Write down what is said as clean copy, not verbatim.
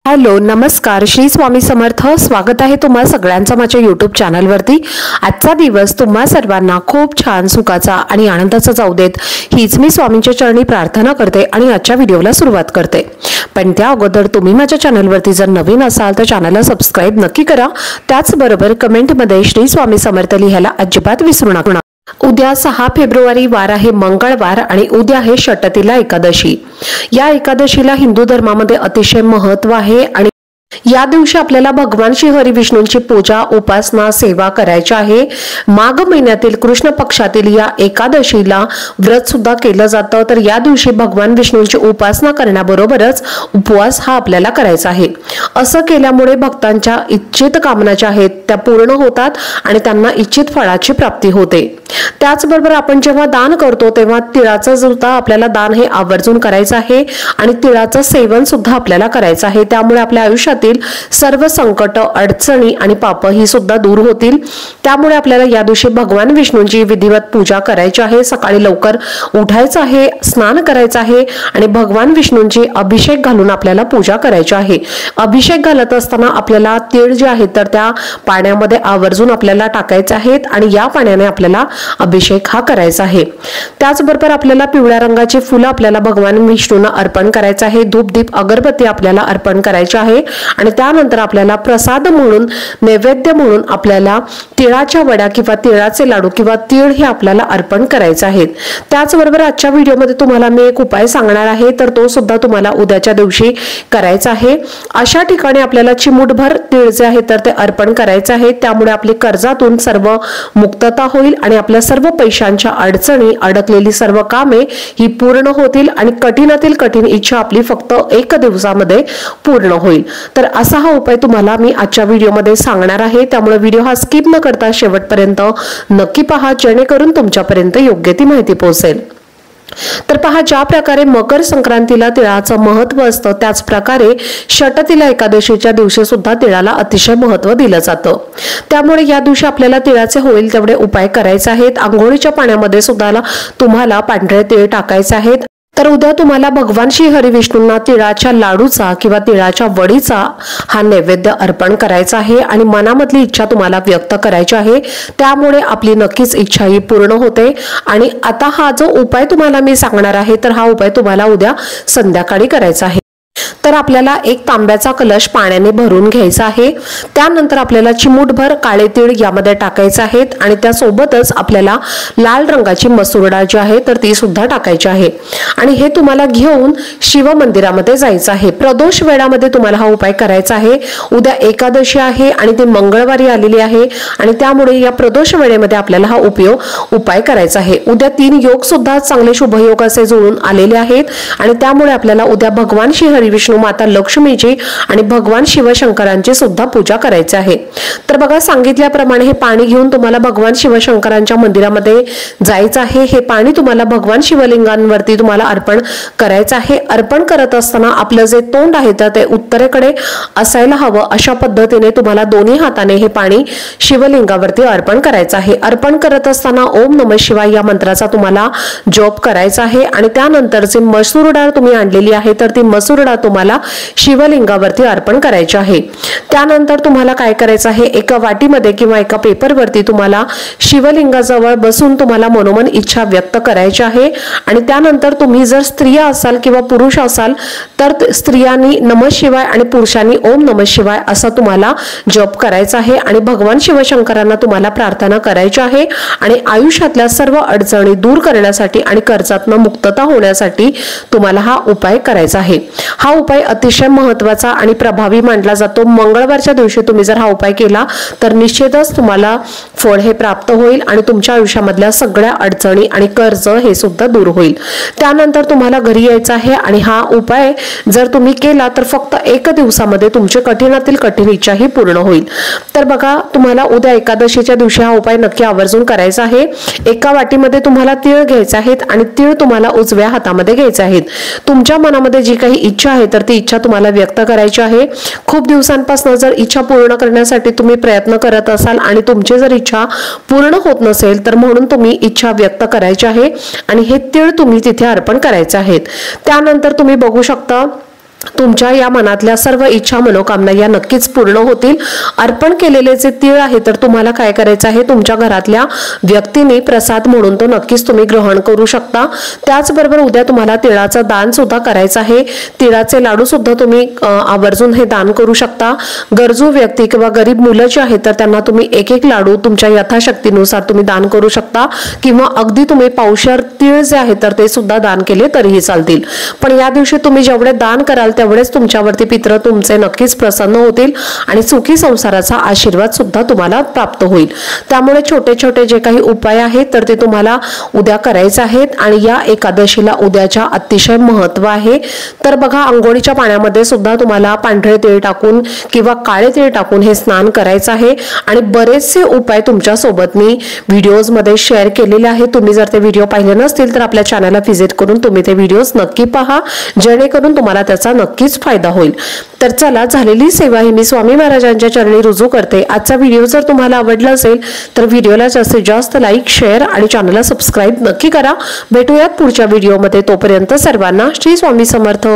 Hello नमस्कार श्री स्वामी समर्थ। स्वागत आहे तुम्हा सगळ्यांचं माझ्या YouTube चॅनलवरती। आजचा दिवस तुम्हा सर्वांना खूप छान सुखाचा आणि आनंदाचा जाऊ देत हीच मी स्वामींच्या चरणी प्रार्थना करते आणि आजच्या व्हिडिओला सुरुवात करते। पण त्या अगोदर तुम्ही माझ्या चॅनलवरती जर नवीन असाल तर चॅनलला सबस्क्राइब नक्की करा। त्याचबरोबर कमेंटमध्ये श्री स्वामी समर्थ लिहायला अजिबात विसरू नका। उद्या 6 फेब्रुवारी वार आहे मंगळवार आणि उद्या आहे षटतिला एकादशी। या एकादशीला हिंदू धर्मामध्ये अतिशय महत्त्व आहे आणि या दिवशी आपल्याला भगवान श्री हरी विष्णूंची पूजा उपासना सेवा करायची आहे। माघ महिन्यातील कृष्ण पक्षातील या एकादशीला व्रत सुद्धा केलं जातं। तर या दिवशी भगवान विष्णूंची उपासना करण्याबरोबरच उपवास हा आपल्याला करायचा आहे। असं केल्यामुळे भक्तांच्या इच्छित कामना ज्या आहेत त्या पूर्ण होतात आणि त्यांना इच्छित फळाची प्राप्ती होते। त्याचबरोबर आपण जेव्हा दान करतो तेव्हा तिळाचं सुद्धा आपल्याला दान हे आवर्जून करायचं आहे आणि तिळाचं सेवन सुद्धा आपल्याला करायचं आहे। त्यामुळे आपल्या आयुष्यातील सर्व संकट अडचणी आणि पाप ही सुद्धा दूर होतील। त्यामुळे आपल्याला या दिवशी भगवान विष्णूंची विधिवत पूजा करायची आहे। सकाळी लवकर उठायचं आहे, स्नान करायचं आहे आणि भगवान विष्णूंची अभिषेक घालून आपल्याला पूजा करायची आहे। अभिषेक घालत असताना आपल्याला तीळ जे आहेत तर त्या पाण्यामध्ये आवर्जून आपल्याला टाकायचे आहेत आणि या पाण्याने आपल्याला अभिषेक हा करायचा आहे। त्याचबरोबर आपल्याला पिवळ्या रंगाची फुलं आपल्याला भगवान विष्णूंना अर्पण करायचं आहे। धूप दीप अगरबत्ती आपल्याला अर्पण करायची आहे आणि त्यानंतर आपल्याला प्रसाद म्हणून नैवेद्य म्हणून आपल्याला तिळाच्या वड्या किंवा तिळाचे लाडू किंवा तीळ हे आपल्याला अर्पण करायचे आहेत। त्याचबरोबर आजच्या व्हिडिओमध्ये तुम्हाला मी एक उपाय सांगणार आहे तर तो सुद्धा तुम्हाला उद्याच्या दिवशी करायचा आहे। अशा ठिकाणी आपल्याला चिमूटभर तीळ जे आहे तर ते अर्पण करायचे आहे। त्यामुळे आपली कर्जातून सर्व मुक्तता होईल आणि आपल्या सर्व पैशांच्या अडचणी अडकलेली सर्व कामे ही पूर्ण होतील आणि कठीणातील कठीण इच्छा आपली फक्त 1 दिवसामध्ये पूर्ण होईल। तर असा हा उपाय तुम्हाला मी आजच्या व्हिडिओमध्ये सांगणार आहे। त्यामुळे व्हिडिओ हा स्किप न करता शेवटपर्यंत नक्की पहा जेणेकरून तुमच्यापर्यंत योग्य ती माहिती पोहोचेल। तर पहा, ज्या प्रकारे मकर संक्रांतीला तिळाचं महत्त्व असतं त्याच प्रकारे षटतिला एकादशीच्या दिवशी सुद्धा तिळाला अतिशय महत्त्व दिलं जातं। त्यामुळे या दिवशी आपल्याला तिळाचे होईल तेवढे उपाय करायचे आहेत। आंघोळीच्या पाण्यामध्ये सुद्धा तुम्हाला पांढरे तीळ टाकायचे आहेत। तर उद्या तुम्हाला भगवान श्री हरी विष्णूंना तिळाच्या लाडूचा किंवा तिळाच्या वडीचा हा नैवेद्य अर्पण करायचा आहे आणि मनामधली इच्छा तुम्हाला व्यक्त करायची आहे। त्यामुळे आपली नक्कीच इच्छा ही पूर्ण होते। आणि आता हा जो उपाय तुम्हाला मी सांगणार आहे तर हा उपाय तुम्हाला उद्या संध्याकाळी करायचा आहे। तर आपल्याला एक तांब्याचा कलश पाण्याने भरून घ्यायचा आहे। त्यानंतर आपल्याला चिमूटभर काळे तीळ यामध्ये टाकायचे आहेत आणि त्यासोबतच आपल्याला लाल रंगाची मसूर डाळ जी आहे तर ती सुद्धा टाकायची आहे आणि हे तुम्हाला घेऊन शिव मंदिरामध्ये जायचं आहे। प्रदोष वेळामध्ये तुम्हाला हा उपाय करायचा आहे। उद्या एकादशी आहे आणि ती मंगळवारी आलेली आहे आणि त्यामुळे या प्रदोष वेळेमध्ये आपल्याला हा उपाय करायचा आहे। उद्या 3 योग सुद्धा चांगले शुभ योग असे जुळून आलेले आहेत आणि त्यामुळे आपल्याला उद्या भगवान श्री हरी विष्णू माता लक्ष्मीची आणि भगवान शिवशंकरांची सुद्धा पूजा करायची आहे। तर बघा, सांगितल्याप्रमाणे हे पाणी घेऊन तुम्हाला भगवान शिवशंकरांच्या मंदिरामध्ये जायचं आहे। हे पाणी तुम्हाला भगवान शिवलिंगांवरती तुम्हाला अर्पण करायचं आहे। अर्पण करत असताना आपलं जे तोंड आहे तर ते उत्तरेकडे असायला हवं अशा पद्धतीने तुम्हाला दोन्ही हाताने हे पाणी शिवलिंगावरती अर्पण करायचं आहे। अर्पण करत असताना ओम नमः शिवाय या मंत्राचा तुम्हाला जप करायचा आहे आणि त्यानंतर जे मसूर डाळ तुम्ही आणलेली आहे तर ती मसूर डाळ तुम्हाला शिवलिंगावरती अर्पण करायची आहे। त्यानंतर तुम्हाला काय करायचं आहे, एका वाटीमध्ये किंवा एका पेपरवरती तुम्हाला शिवलिंगाजवळ बसून तुम्हाला मनोमन इच्छा व्यक्त करायची आहे आणि त्यानंतर तुम्ही जर स्त्रिया असाल किंवा पुरुष असाल तर स्त्रियांनी नमः शिवाय आणि पुरुषांनी ओम नमः शिवाय असा तुम्हाला जप करायचा आहे आणि भगवान शिवशंकरांना तुम्हाला प्रार्थना करायची आहे आणि आयुष्यातल्या सर्व अडचणी दूर करण्यासाठी आणि कर्जातून मुक्तता होण्यासाठी तुम्हाला हा उपाय करायचा आहे। हा उपाय अतिशय महत्त्वाचा आणि प्रभावी मानला जातो। मंगळवारच्या दिवशी तुम्ही जर हा उपाय केला तर निश्चितच तुम्हाला फळ हे प्राप्त होईल आणि तुमच्या आयुष्यामधल्या सगळ्या अडचणी आणि कर्ज हे सुद्धा दूर होईल। त्यानंतर तुम्हाला घरी यायचं आहे आणि हा उपाय जर तुम्ही केला तर फक्त 1 दिवसामध्ये तुमची कठीणातील कठीण इच्छा ही पूर्ण होईल। तर बघा, तुम्हाला उद्या एकादशीच्या दिवशी हा उपाय नक्की आवर्जून करायचा आहे। एका वाटीमध्ये तुम्हाला तीळ घ्यायचे आहेत आणि तीळ तुम्हाला उजव्या हातामध्ये घ्यायचे आहेत। तुमच्या मनामध्ये जी काही इच्छा आहे तर ती इच्छा तुम्हाला व्यक्त करायची आहे। खूप दिवसांपासून जर इच्छा पूर्ण करण्यासाठी तुम्ही प्रयत्न करत असाल आणि तुमची जर इच्छा पूर्ण होत नसेल तर म्हणून तुम्ही इच्छा व्यक्त करायची आहे आणि हे तीळ तुम्ही तिथे अर्पण करायचे आहेत। त्यानंतर तुम्ही बघू शकता तुमच्या या मनातल्या सर्व इच्छा मनोकामना या नक्कीच पूर्ण होतील। अर्पण केलेले जे तीळ आहे तर तुम्हाला काय करायचं आहे, तुमच्या घरातल्या व्यक्तीने प्रसाद म्हणून तो नक्कीच तुम्ही ग्रहण करू शकता। त्याचबरोबर उद्या तुम्हाला तिळाचं दान सुद्धा करायचं आहे। तिळाचे लाडू सुद्धा तुम्ही आवर्जून हे दान करू शकता। गरजू व्यक्ती किंवा गरीब मुलं जी आहेत तर त्यांना तुम्ही एक एक लाडू तुमच्या यथाशक्तीनुसार तुम्ही दान करू शकता, किंवा अगदी तुम्ही पावशेर तीळ जे आहे तर ते सुद्धा दान केले तरीही चालतील। पण या दिवशी तुम्ही जेवढे दान कराल तेवढेच तुमच्यावरती पितृ तुमचे नक्कीच प्रसन्न होतील आणि सुखी संसाराचा आशीर्वाद सुद्धा तुम्हाला प्राप्त होईल। त्यामुळे छोटे छोटे जे काही उपाय आहेत तर ते तुम्हाला उद्या करायचे आहेत। आणि या एकादशीला उद्याच्या अतिशय महत्त्व आहे। तर बघा, अंघोळीच्या पाण्यामध्ये सुद्धा तुम्हाला पांढरे तीळ टाकून किंवा काळे तीळ टाकून हे स्नान करायचं आहे। आणि बरेचसे उपाय तुमच्या सोबत मी व्हिडिओज मध्ये शेअर केलेले आहेत। तुम्ही जर ते व्हिडिओ पाहिले नसतील तर आपल्या चॅनलला व्हिजिट करून तुम्ही ते व्हिडिओज नक्की पहा, जेणेकरून तुम्हाला त्याचा नक्कीच फायदा होईल। तर चला, झालेली सेवा ही मी स्वामी महाराजांच्या चरणी रुजू करते। आजचा व्हिडिओ जर तुम्हाला आवडला असेल तर व्हिडिओला जास्तीत जास्त लाईक, शेअर आणि चॅनलला सबस्क्राईब नक्की करा। भेटूयात पुढच्या व्हिडिओमध्ये, तोपर्यंत सर्वांना श्री स्वामी समर्थ।